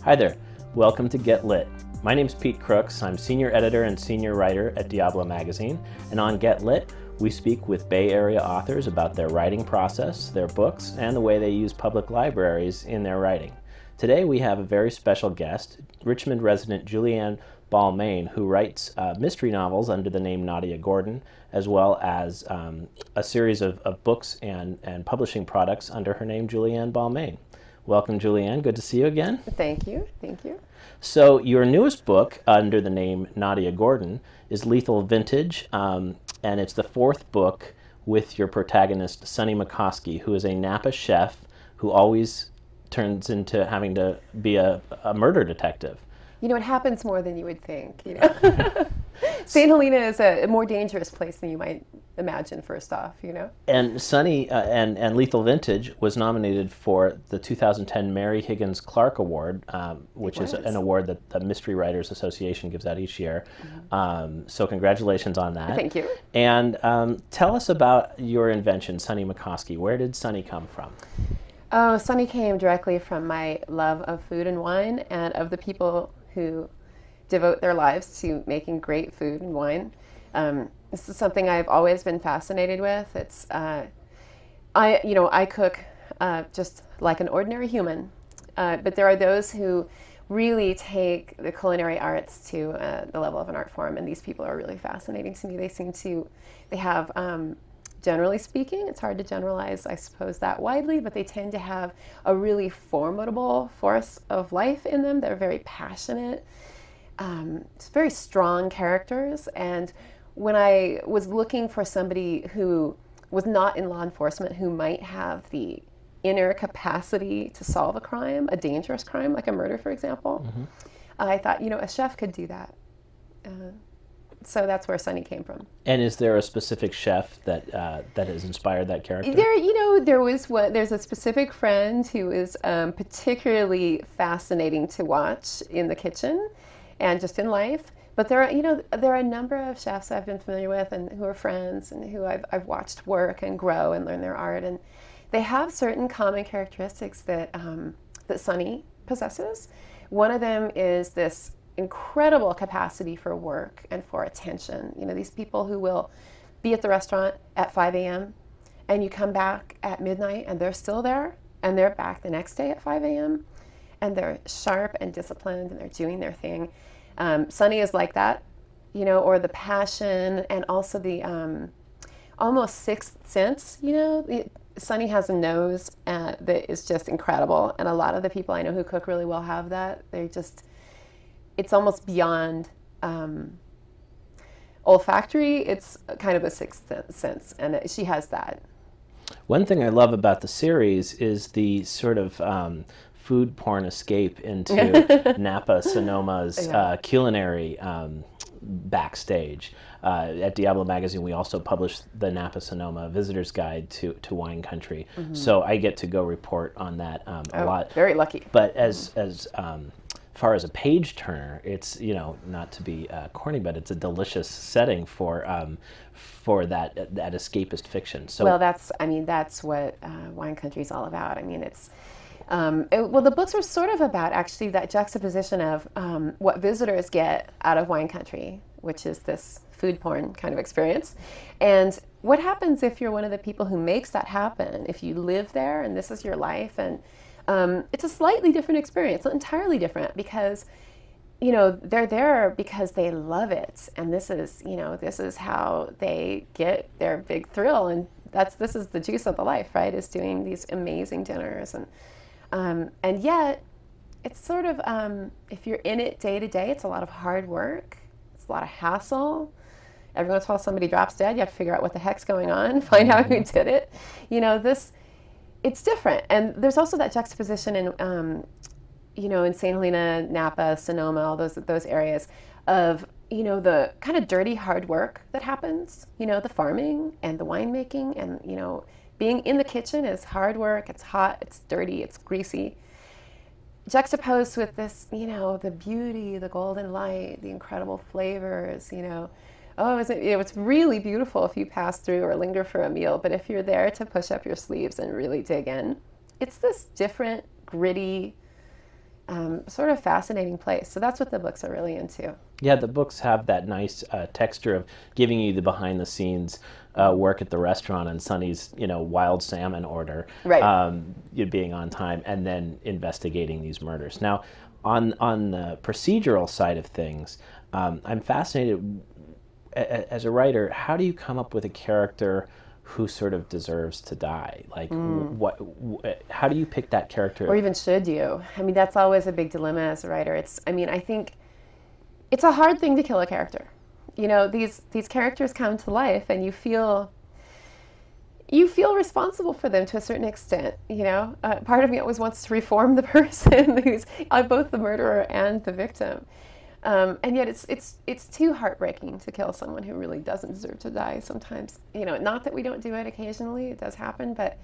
Hi there, welcome to Get Lit. My name's Pete Crooks. I'm senior editor and senior writer at Diablo Magazine, and on Get Lit, we speak with Bay Area authors about their writing process, their books, and the way they use public libraries in their writing. Today we have a very special guest, Richmond resident Julianne Balmain, who writes mystery novels under the name Nadia Gordon, as well as a series of books and publishing products under her name Julianne Balmain. Welcome, Julianne. Good to see you again. Thank you. Thank you. So your newest book under the name Nadia Gordon is Lethal Vintage, and it's the fourth book with your protagonist, Sunny McCoskey, who is a Napa chef who always turns into having to be a murder detective. You know, it happens more than you would think, you know. St. Helena is a more dangerous place than you might imagine, first off, you know. And Sunny and Lethal Vintage was nominated for the 2010 Mary Higgins Clark Award, which is an award that the Mystery Writers Association gives out each year. Mm-hmm. So congratulations on that. Thank you. And tell us about your invention, Sunny McCoskey. Where did Sunny come from? Oh, Sunny came directly from my love of food and wine and of the people who devote their lives to making great food and wine. This is something I've always been fascinated with. It's I cook just like an ordinary human, but there are those who really take the culinary arts to the level of an art form, and these people are really fascinating to me. They have, generally speaking, it's hard to generalize, I suppose, that widely, but they tend to have a really formidable force of life in them. They're very passionate, very strong characters, and when I was looking for somebody who was not in law enforcement, who might have the inner capacity to solve a crime, a dangerous crime like a murder, for example, mm-hmm. I thought, you know, a chef could do that. So that's where Sunny came from. And is there a specific chef that has inspired that character? There's a specific friend who is particularly fascinating to watch in the kitchen and just in life. But there are a number of chefs I've been familiar with and who are friends and who I've watched work and grow and learn their art, and they have certain common characteristics that Sunny possesses. One of them is this incredible capacity for work and for attention. You know, these people who will be at the restaurant at 5 a.m. and you come back at midnight and they're still there, and they're back the next day at 5 a.m. and they're sharp and disciplined and they're doing their thing. Sunny is like that, you know, or the passion and also the almost sixth sense, you know. Sunny has a nose that is just incredible, and a lot of the people I know who cook really well have that. It's almost beyond olfactory. It's kind of a sixth sense, and she has that. One thing I love about the series is the sort of food porn escape into Napa Sonoma's culinary backstage. At Diablo Magazine, we also publish the Napa Sonoma Visitor's Guide to Wine Country. Mm-hmm. So I get to go report on that a lot. Very lucky. But as far as a page turner, it's, you know, not to be corny, but it's a delicious setting for that escapist fiction. So well, that's what Wine Country is all about. I mean, the books are sort of about actually that juxtaposition of what visitors get out of Wine Country, which is this food porn kind of experience, and what happens if you're one of the people who makes that happen, if you live there and this is your life. And it's a slightly different experience, entirely different, because, you know, they're there because they love it, and this is how they get their big thrill, and this is the juice of the life, right? Is doing these amazing dinners, and yet it's sort of if you're in it day to day, it's a lot of hard work, it's a lot of hassle. Every once in a while somebody drops dead, you have to figure out what the heck's going on, find out who did it. You know, it's different. And there's also that juxtaposition in, in St. Helena, Napa, Sonoma, all those areas of, you know, the kind of dirty hard work that happens, you know, the farming and the winemaking, and, you know, being in the kitchen is hard work. It's hot, it's dirty, it's greasy. Juxtaposed with this, you know, the beauty, the golden light, the incredible flavors, you know. It's really beautiful if you pass through or linger for a meal, but if you're there to push up your sleeves and really dig in, it's this different, gritty, sort of fascinating place. So that's what the books are really into. Yeah, the books have that nice texture of giving you the behind-the-scenes work at the restaurant and Sonny's, wild salmon order, Right. You being on time, and then investigating these murders. Now, on the procedural side of things, I'm fascinated. As a writer, how do you come up with a character who sort of deserves to die? Like, how do you pick that character? Or even should you? I mean, that's always a big dilemma as a writer. I think it's a hard thing to kill a character. These characters come to life, and you feel responsible for them to a certain extent. Part of me always wants to reform the person who's both the murderer and the victim. And yet it's too heartbreaking to kill someone who really doesn't deserve to die sometimes. Not that we don't do it occasionally, it does happen, but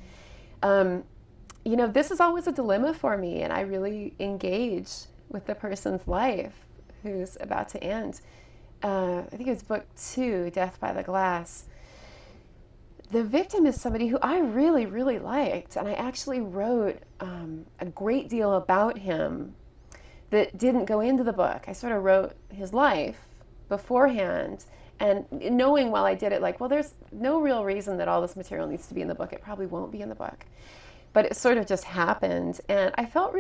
this is always a dilemma for me, and I really engage with the person's life who's about to end. I think it's book 2, Death by the Glass. The victim is somebody who I really, really liked, and I actually wrote a great deal about him that didn't go into the book. I sort of wrote his life beforehand, and knowing while I did it, like, well, there's no real reason that all this material needs to be in the book. It probably won't be in the book. But it sort of just happened, and I felt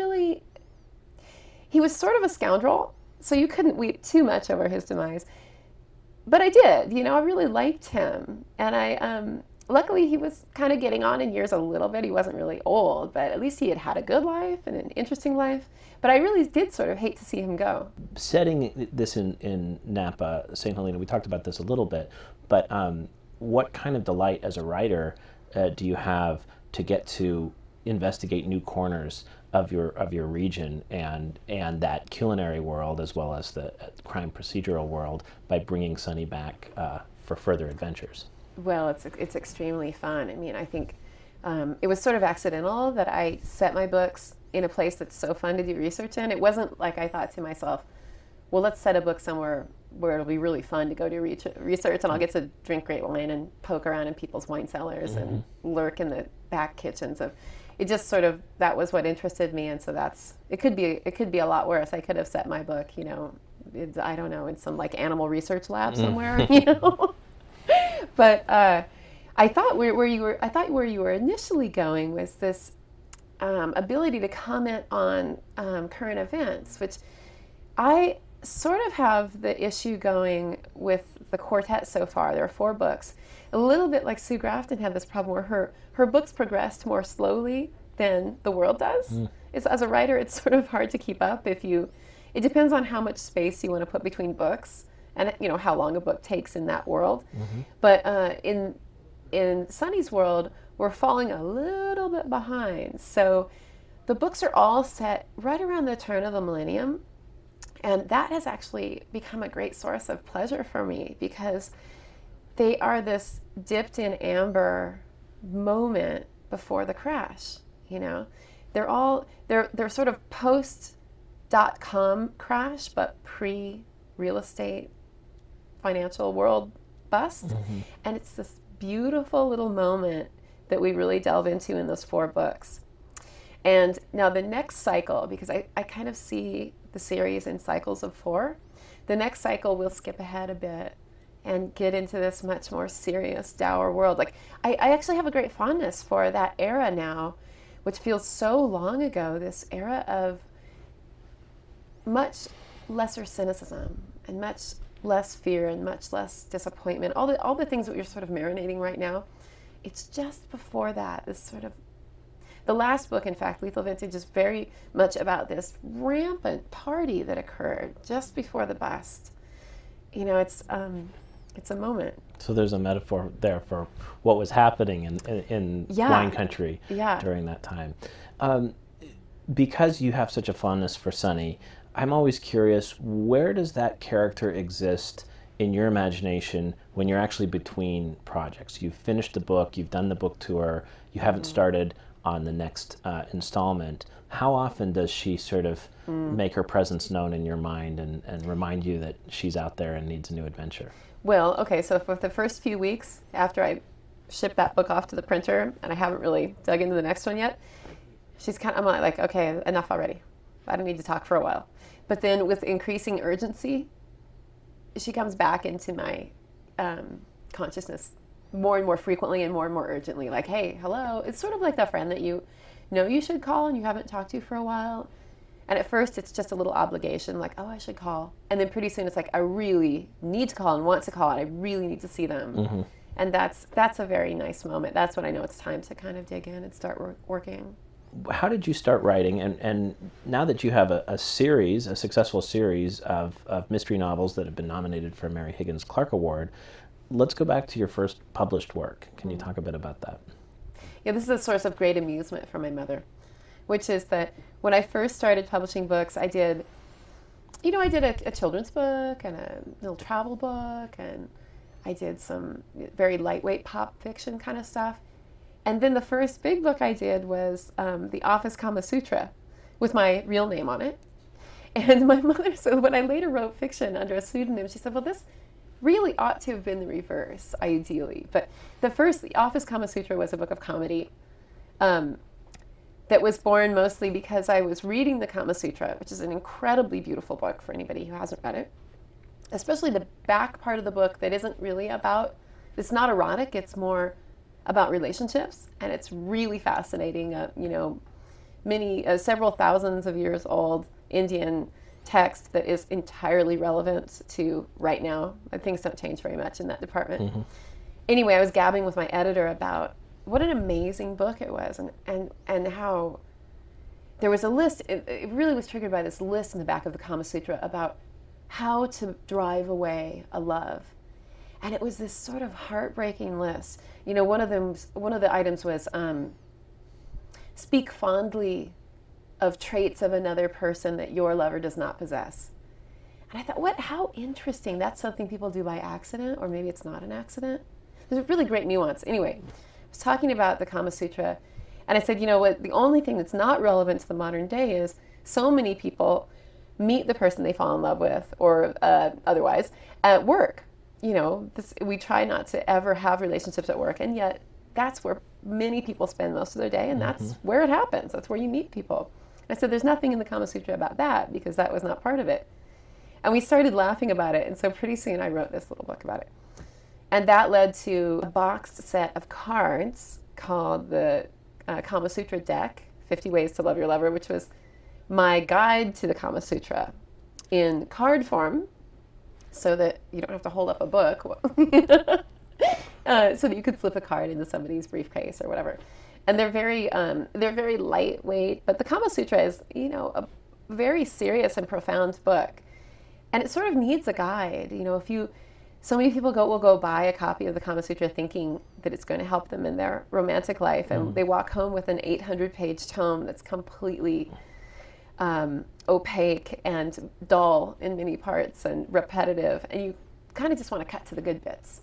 he was sort of a scoundrel, so you couldn't weep too much over his demise. But I did, I really liked him, and luckily he was kind of getting on in years a little bit. He wasn't really old, but at least he had a good life and an interesting life. But I really did sort of hate to see him go. Setting this in Napa, St. Helena, we talked about this a little bit, but what kind of delight as a writer do you have to get to investigate new corners of your region and that culinary world as well as the crime procedural world by bringing Sonny back for further adventures? Well, it's extremely fun. I mean, I think it was sort of accidental that I set my books in a place that's so fun to do research in. It wasn't like I thought to myself, well, let's set a book somewhere where it'll be really fun to go do research, and I'll get to drink great wine and poke around in people's wine cellars and lurk in the back kitchens of. It just sort of, that was what interested me, and so it could be a lot worse. I could have set my book, I don't know, in some like animal research lab somewhere, But I thought where you were initially going was this ability to comment on current events, which I sort of have the issue going with the quartet so far. There are 4 books. A little bit like Sue Grafton had this problem where her books progressed more slowly than the world does. As a writer, it's sort of hard to keep up it depends on how much space you want to put between books and how long a book takes in that world. But in Sonny's world, we're falling a little bit behind. So the books are all set right around the turn of the millennium, and that has actually become a great source of pleasure for me because they are this dipped in amber moment before the crash. They're sort of post.com crash, but pre-real estate financial world bust. And it's this beautiful little moment that we really delve into in those 4 books. And now the next cycle, because I kind of see the series in cycles of 4, the next cycle we'll skip ahead a bit and get into this much more serious, dour world. Like I actually have a great fondness for that era now, which feels so long ago, this era of much lesser cynicism and much less fear and much less disappointment. All the things that you're sort of marinating right now, it's just before that, this sort of, the last book, in fact, Lethal Vintage, is very much about this rampant party that occurred just before the bust. It's a moment. So there's a metaphor there for what was happening in wine country during that time. Because you have such a fondness for Sonny, I'm always curious, where does that character exist in your imagination when you're actually between projects? You've finished the book, you've done the book tour, you haven't started on the next installment. How often does she sort of make her presence known in your mind and remind you that she's out there and needs a new adventure? Well, okay, so for the first few weeks after I shipped that book off to the printer, and I haven't really dug into the next one yet, I'm like, okay, enough already. I don't need to talk for a while. But then with increasing urgency, she comes back into my consciousness more and more frequently and more urgently. Like, hey, hello. It's sort of like that friend that you know you should call and you haven't talked to for a while. And at first it's just a little obligation, like, oh, I should call. And then pretty soon it's like, I really need to call and want to call and I really need to see them. Mm-hmm. And that's a very nice moment. That's when I know it's time to kind of dig in and start working. How did you start writing? And now that you have a successful series of mystery novels that have been nominated for a Mary Higgins Clark Award, let's go back to your first published work. Can you talk a bit about that? Yeah, this is a source of great amusement for my mother, which is that when I first started publishing books, I did a children's book and a little travel book, and I did some very lightweight pop fiction kind of stuff. And then the first big book I did was The Office Kama Sutra with my real name on it. And my mother, so when I later wrote fiction under a pseudonym, she said, well, this really ought to have been the reverse, ideally. But The Office Kama Sutra was a book of comedy that was born mostly because I was reading the Kama Sutra, which is an incredibly beautiful book for anybody who hasn't read it. Especially the back part of the book that isn't really it's not erotic, it's more about relationships, and it's really fascinating. Several thousands of years old Indian text that is entirely relevant to right now. Things don't change very much in that department. Mm-hmm. Anyway, I was gabbing with my editor about what an amazing book it was, and how there was a list. It really was triggered by this list in the back of the Kama Sutra about how to drive away a love. And it was this sort of heartbreaking list. One of the items was speak fondly of traits of another person that your lover does not possess. And I thought, how interesting. That's something people do by accident, or maybe it's not an accident. There's a really great nuance. Anyway, I was talking about the Kama Sutra, and I said, the only thing that's not relevant to the modern day is so many people meet the person they fall in love with, or otherwise, at work. We try not to ever have relationships at work, and yet that's where many people spend most of their day, and that's where it happens. That's where you meet people. I said, there's nothing in the Kama Sutra about that, because that was not part of it. And we started laughing about it, and so pretty soon I wrote this little book about it. And that led to a boxed set of cards called the Kama Sutra deck, 50 Ways to Love Your Lover, which was my guide to the Kama Sutra in card form, so that you don't have to hold up a book, so that you could flip a card into somebody's briefcase or whatever. And they're very lightweight, but the Kama Sutra is, a very serious and profound book, and it sort of needs a guide. So many people will go buy a copy of the Kama Sutra thinking that it's going to help them in their romantic life, and they walk home with an 800-page tome that's completely opaque and dull in many parts and repetitive, and you kind of just want to cut to the good bits.